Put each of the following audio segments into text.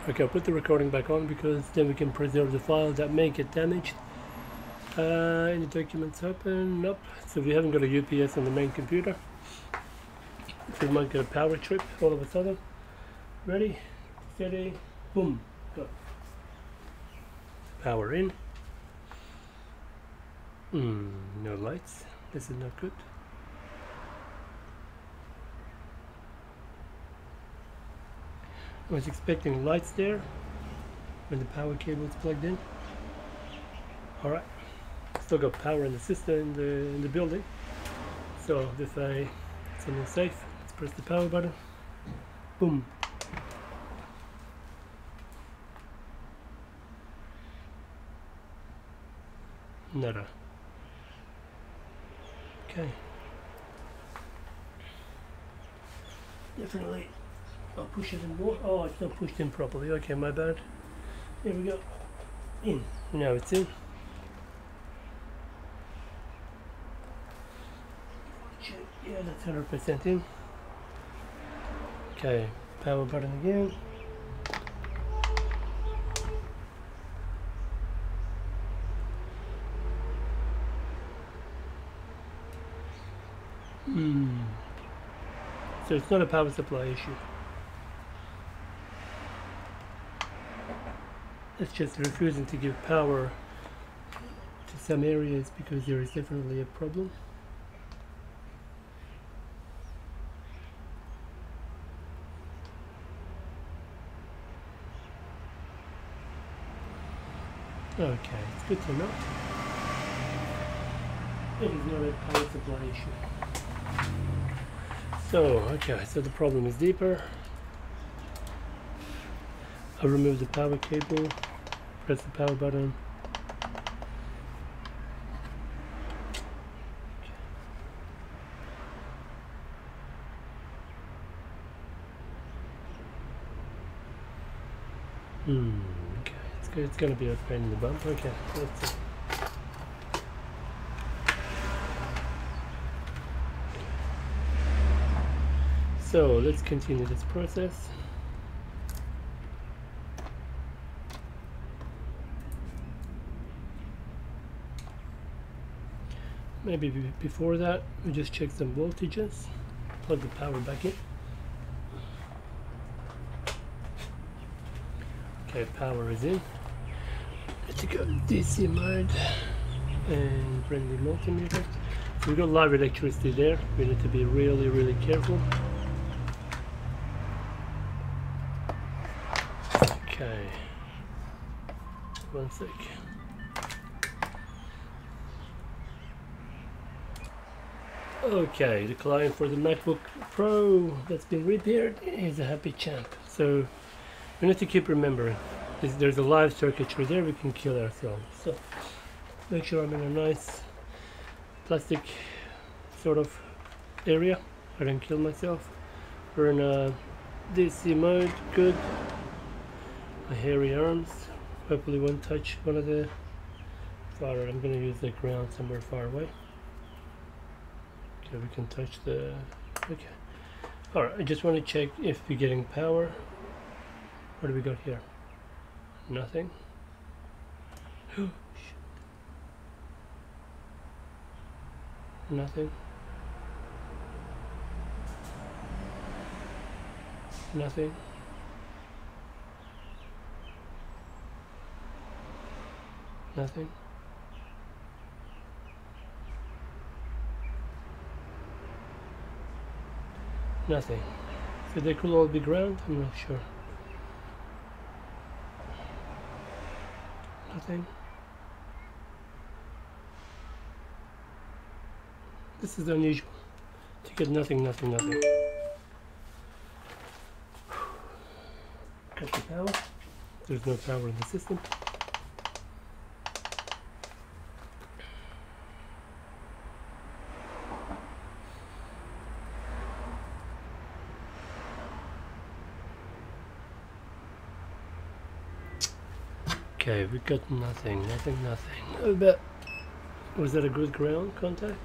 Okay, I'll put the recording back on because then we can preserve the file that may get damaged. Any documents open? Nope. So we haven't got a UPS on the main computer. So we might get a power trip all of a sudden. Ready, steady, boom, go. Power in. No lights. This is not good. I was expecting lights there when the power cable is plugged in. Alright, still got power in the system in the building. So if I something safe, let's press the power button. Boom. Nada. Okay. Definitely. I'll push it in more. Oh, it's not pushed in properly. Okay, my bad. Here we go. In. Now it's in. Check. Yeah, that's 100% in. Okay, power button again. So it's not a power supply issue. It's just refusing to give power to some areas because there is definitely a problem. Okay, it's good to know. It is not a power supply issue. So, okay, so the problem is deeper. I'll remove the power cable, press the power button. Okay, it's gonna be a pain in the bum. Okay, let's see. So let's continue this process. Maybe before that, we just check some voltages. Plug the power back in. Okay, power is in. Let's go DC mode and bring the multimeter. So we've got live electricity there. We need to be really, really careful. Okay, one sec. Okay, the client for the MacBook Pro that's been repaired is a happy champ. So we need to keep remembering, there's a live circuitry there, we can kill ourselves. So make sure I'm in a nice plastic sort of area. I don't kill myself. We're in a DC mode, good. My hairy arms, hopefully won't touch one of the far. I'm going to use the ground somewhere far away. Okay, we can touch the, okay. Alright, I just want to check if we're getting power. What do we got here? Nothing. Oh, shit. Nothing. Nothing. Nothing. Nothing. So they could all be ground? I'm not sure. Nothing. This is unusual to get nothing, nothing, nothing. Cut the power. There's no power in the system. Okay, we got nothing, nothing, nothing. But was that a good ground contact?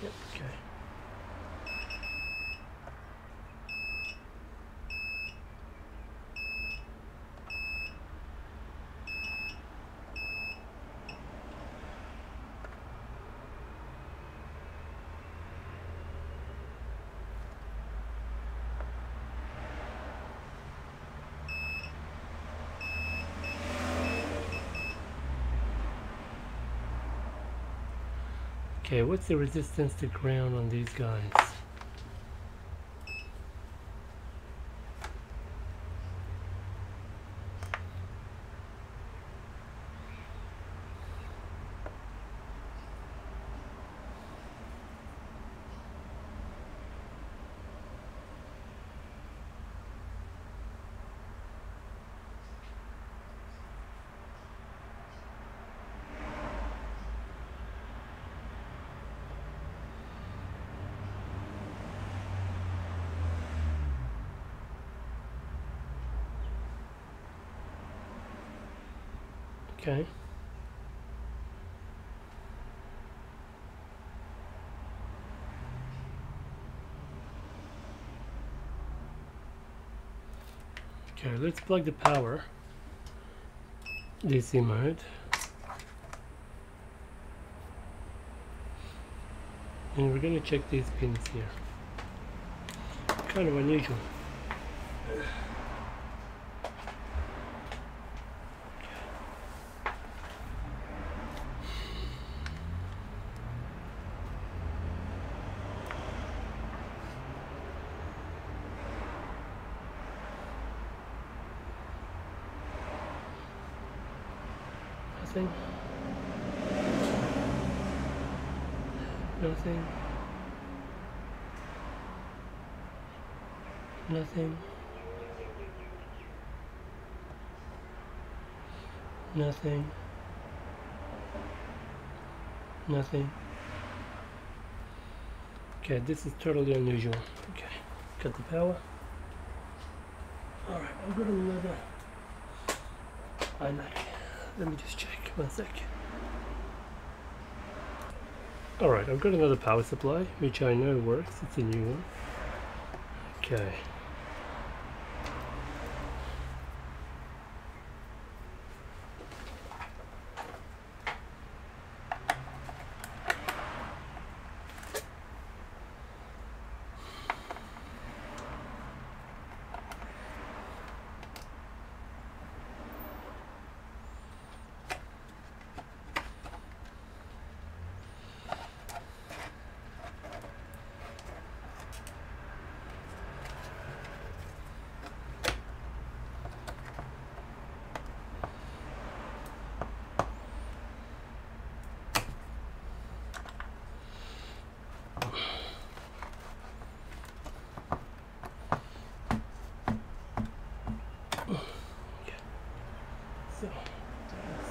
Yep, okay. Okay, what's the resistance to ground on these guys? Okay. Okay, let's plug the power. DC mode. And we're going to check these pins here. Kind of unusual. Nothing. Nothing. Nothing. Nothing. Nothing. Okay, this is totally unusual. Okay, cut the power. Alright, I've got another iMac. Let me just check 1 sec. Alright, I've got another power supply, which I know works. It's a new one. Okay.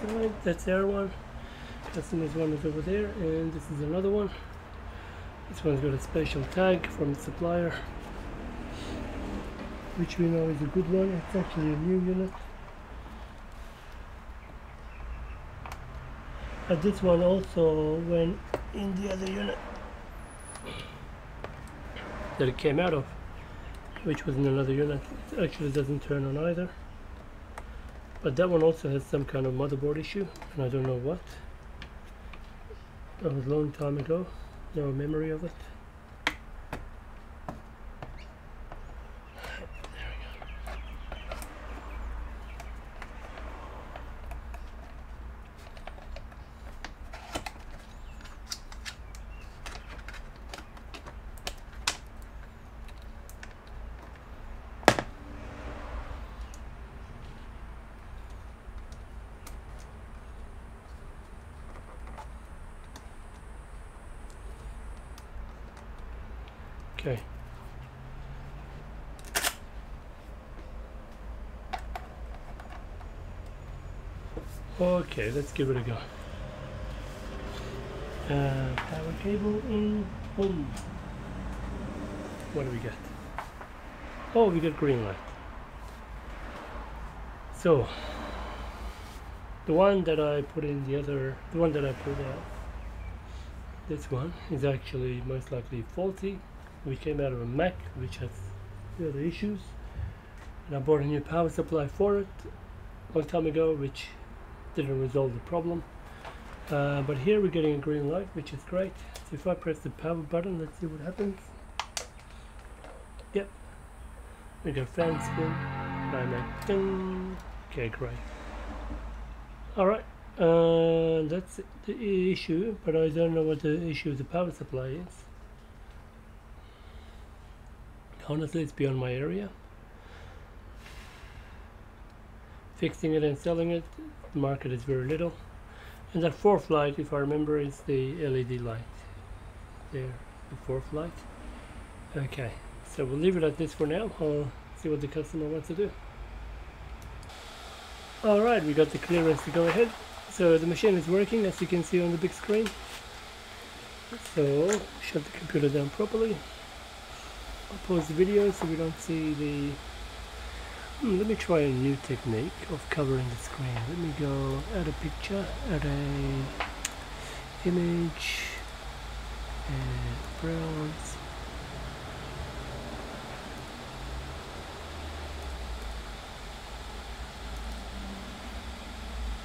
So that's our one. Customer's one is over there, and this is another one. This one's got a special tag from the supplier, which we know is a good one. It's actually a new unit. And this one also went in the other unit that it came out of, which was in another unit. It actually doesn't turn on either. But that one also has some kind of motherboard issue, and I don't know what. That was a long time ago. No memory of it. Okay. Okay, let's give it a go. Power cable in, boom. What do we get? Oh, we got green light. So, the one that I put in the one that I put out, this one is actually most likely faulty. We came out of a Mac which has the other issues, and I bought a new power supply for it a long time ago, which didn't resolve the problem. But here we're getting a green light, which is great. So if I press the power button, let's see what happens. Yep, we got fan spin, iMac, ding. Okay, great. Alright, That's the issue, but I don't know what the issue of the power supply is. Honestly, it's beyond my area. Fixing it and selling it, the market is very little. And that fourth light, if I remember, is the LED light. There, the fourth light. Okay, so we'll leave it at this for now. I'll see what the customer wants to do. Alright, we got the clearance to go ahead. So the machine is working, as you can see on the big screen. So, shut the computer down properly. I'll pause the video so we don't see the... let me try a new technique of covering the screen. Let me go add a picture, add a image, and browse.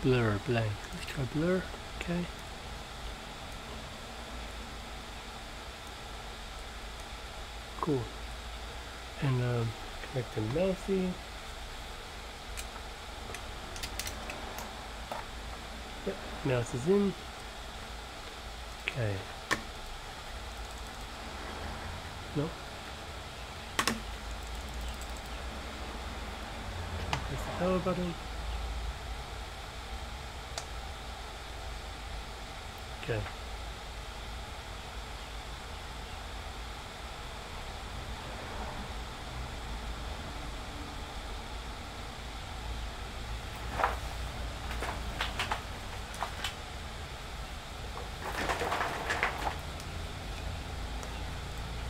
Blur blank. Let's try blur. Okay. Cool. And connect the mousey. Yep, mouse is in. Okay. No. Press the power button. Okay.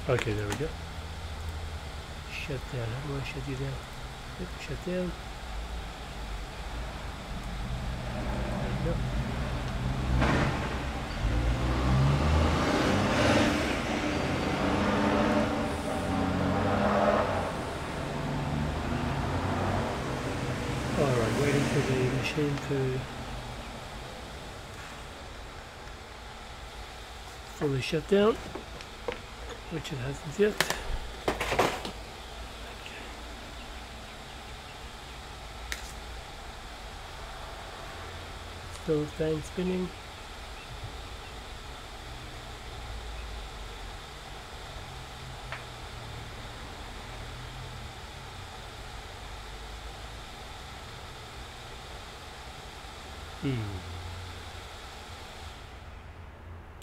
Okay, there we go. Shut down. How do I shut you down? Yep, shut down. There we go. Alright, waiting for the machine to fully shut down, which it hasn't yet. Okay. Still fan spinning.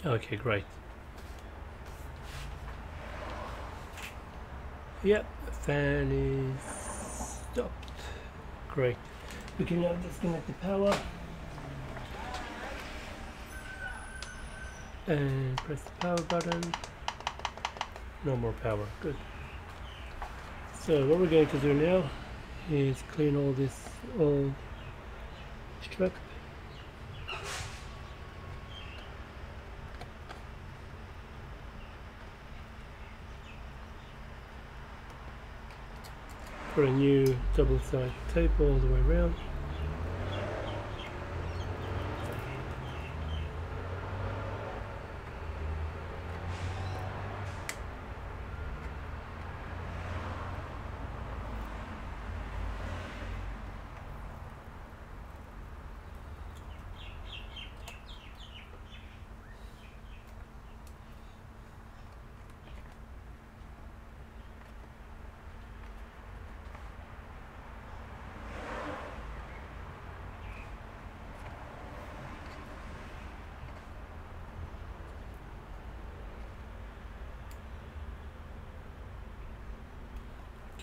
Okay, great. Yep, fan is stopped. Great. We can now disconnect the power and press the power button. No more power. Good. So what we're going to do now is clean all this old strap. Put a new double-sided tape all the way around.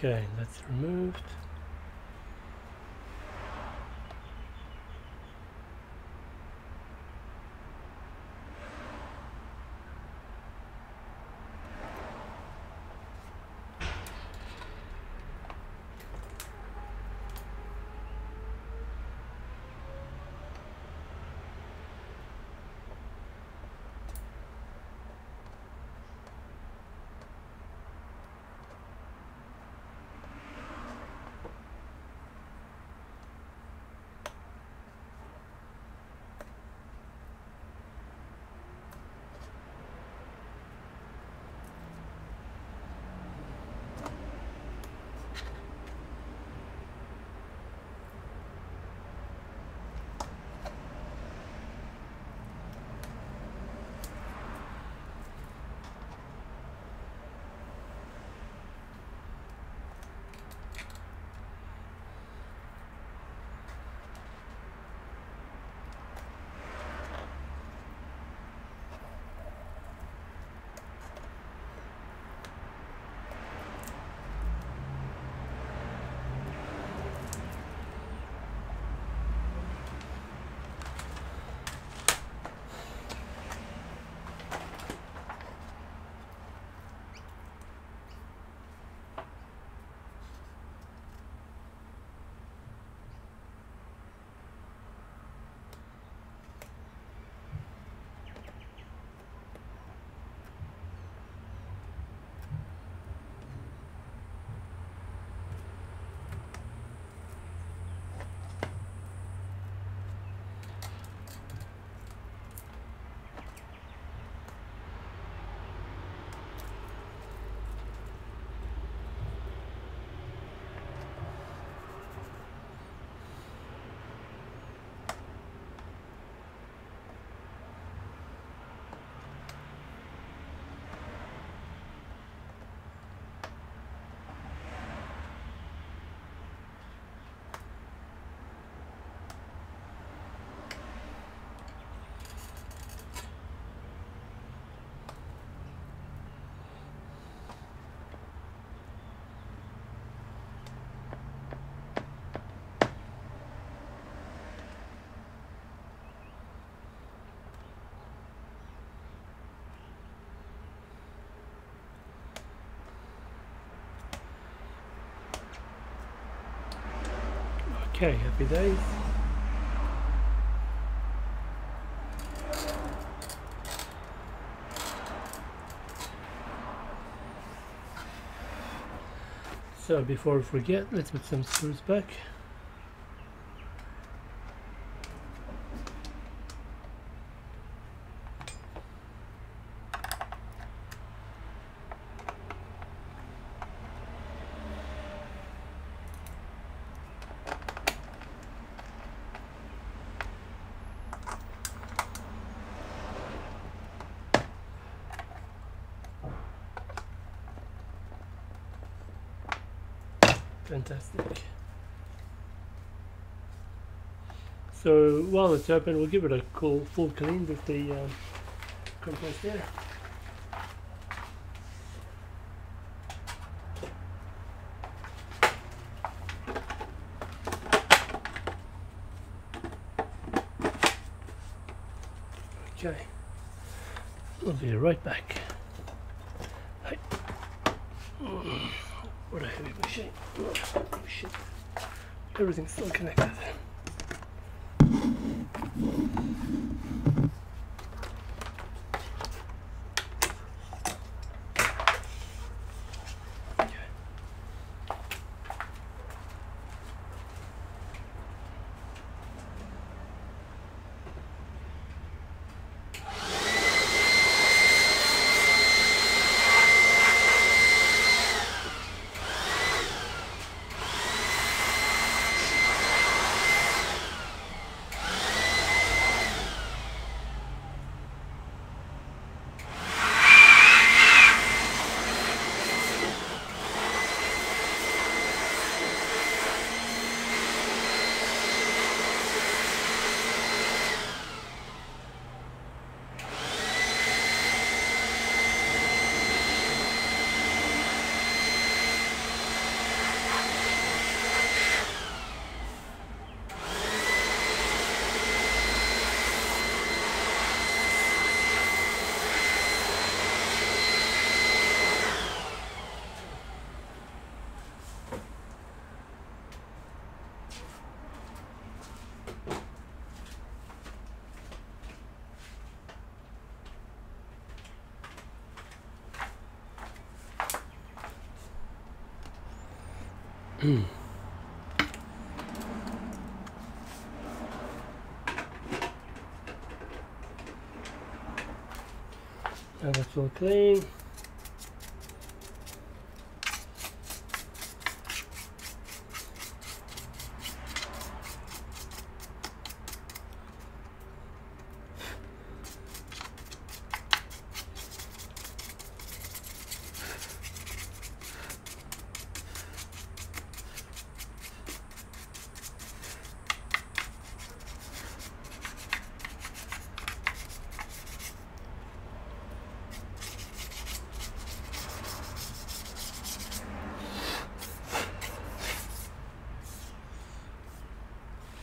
Okay, that's removed. Okay, happy days. So before we forget, let's put some screws back. Fantastic. So while it's open, we'll give it a cool full clean with the compressed air. Okay, we'll be right back. Hey. What a heavy machine. Oh shit. Everything's still connected. Now that's all clean.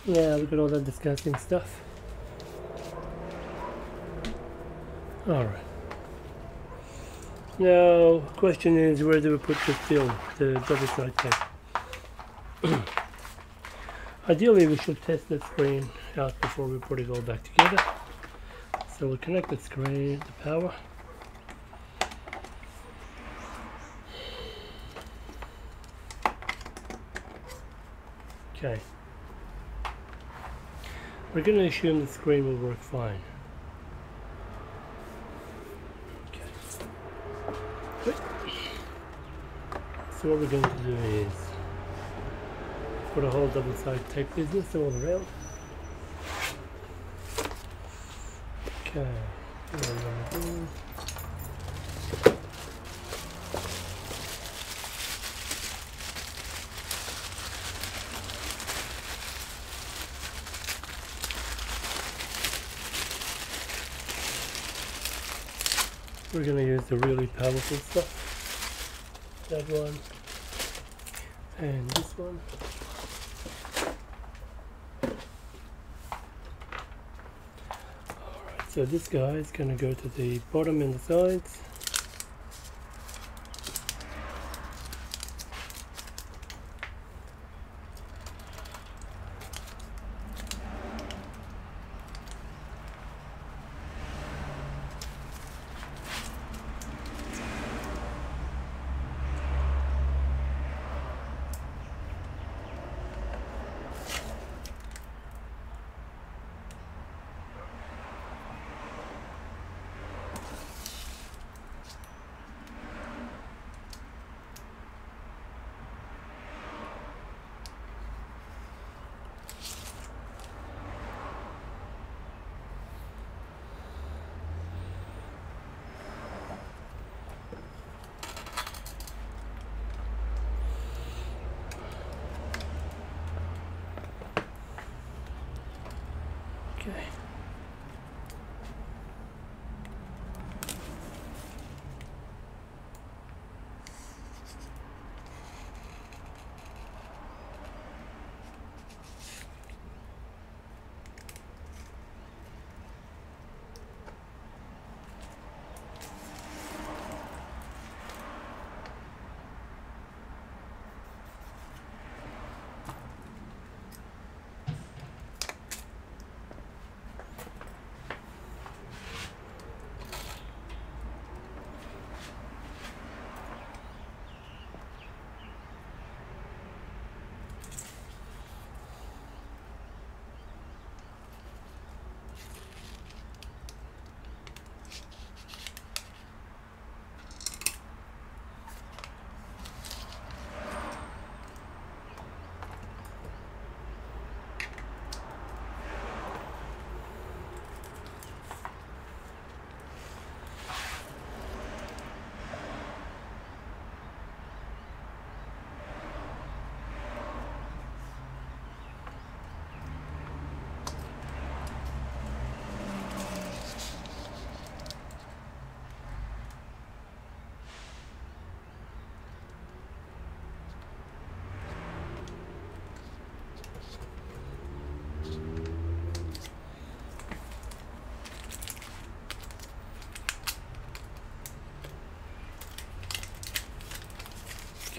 Yeah, look at all that disgusting stuff. Alright. Now, question is, where do we put the film, the double-side tape? Ideally, we should test the screen out before we put it all back together. So we'll connect the screen to power. Okay. We're going to assume the screen will work fine. Okay. So what we're going to do is put a whole double-sided tape business all around. Okay. We're going to use the really powerful stuff. That one. And this one. Alright, so this guy is going to go to the bottom and the sides.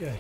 Okay.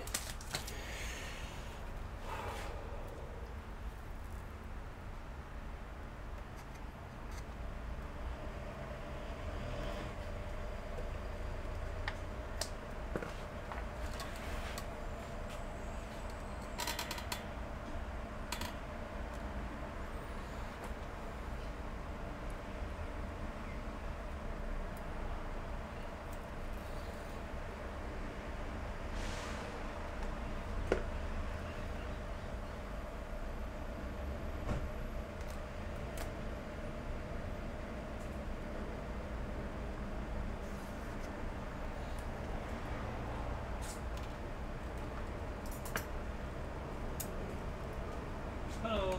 Hello.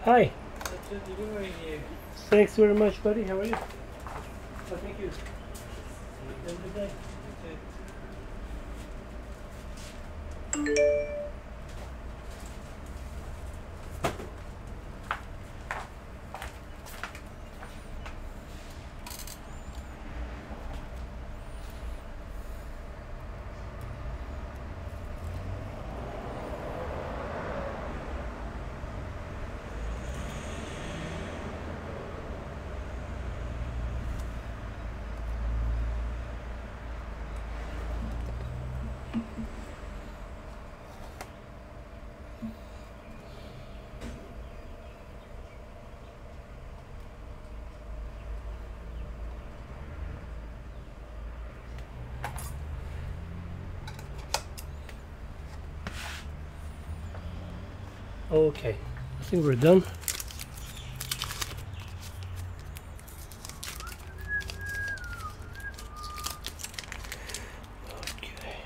Hi. That's a delivery here. Thanks very much, buddy. How are you? Oh, thank you. Have a good day. Okay, I think we're done. Okay.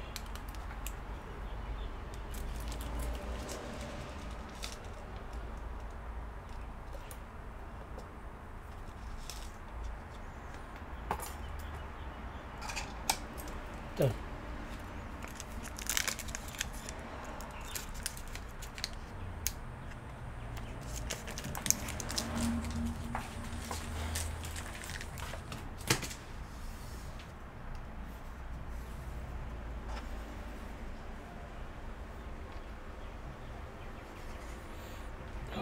Done.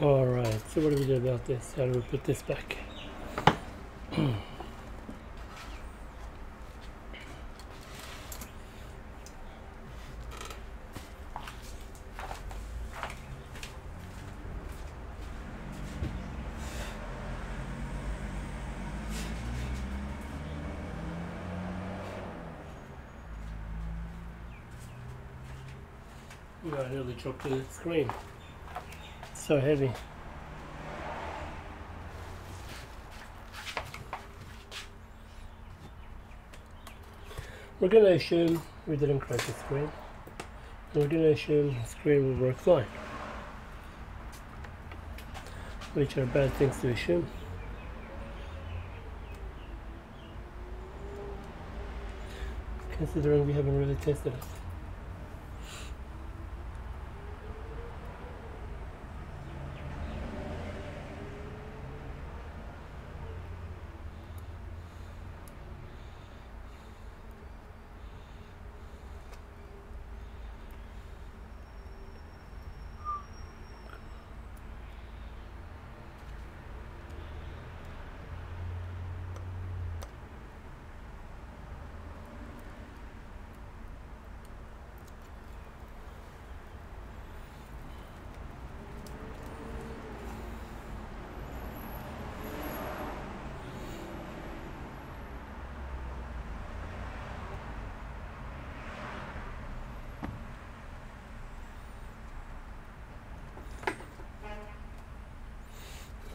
All right, so what do we do about this? How do we put this back? I nearly dropped the screen. It's so heavy. We're going to assume we didn't crack the screen. And we're going to assume the screen will work fine. Which are bad things to assume. Considering we haven't really tested it.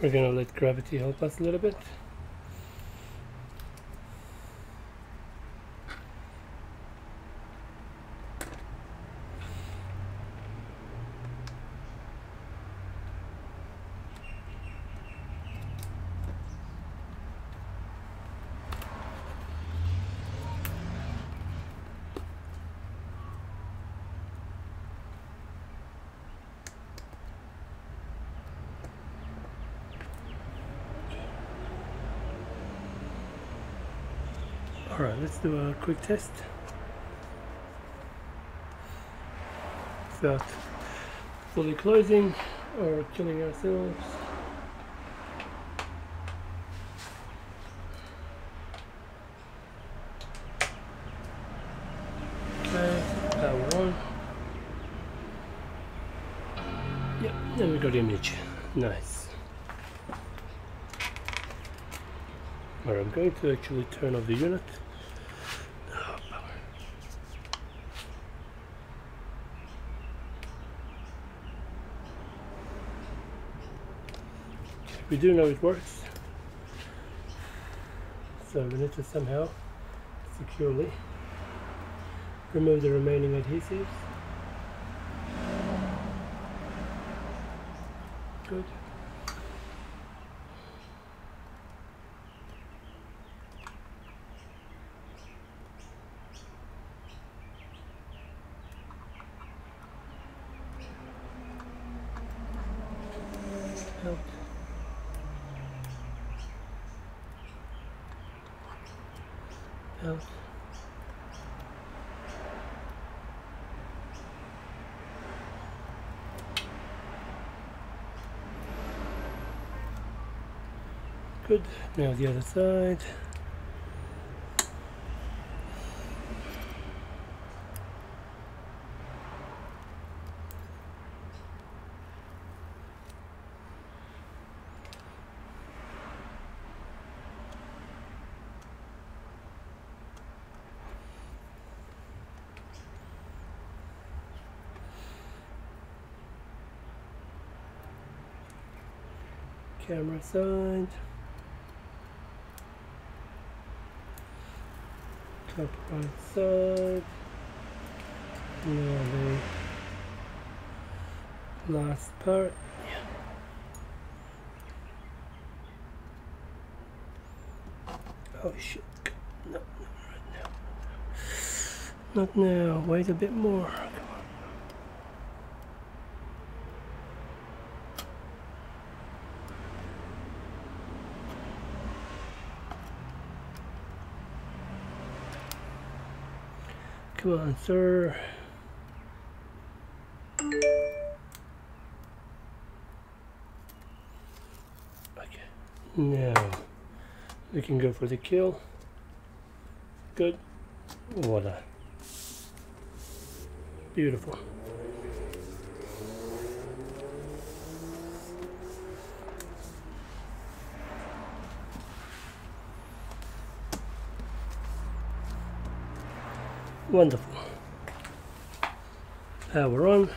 We're going to let gravity help us a little bit. Alright, let's do a quick test. without fully closing or killing ourselves. Okay, power on. Yep, then we got image. Nice. Alright, I'm going to actually turn off the unit. Oh, power. We do know it works, so we need to somehow securely remove the remaining adhesives. Good. Out. Out. Good. Now the other side. Camera side. Top right side. Now the last part. Oh shit. No, not right now. Not now. Wait a bit more. Come on. Come on, sir. Okay. Now we can go for the kill. Good. Voila. Beautiful. Wonderful. Power on.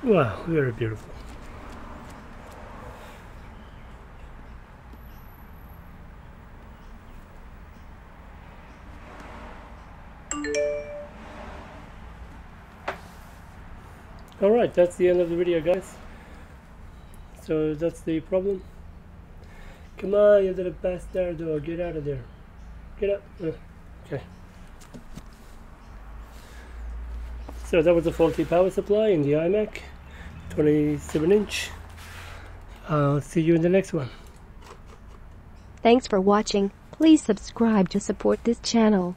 Wow, very beautiful. Alright, that's the end of the video, guys. So that's the problem. Come on, you little bastard, dog. Get out of there. Get up. Okay. So that was a faulty power supply in the iMac 27-inch. I'll see you in the next one. Thanks for watching. Please subscribe to support this channel.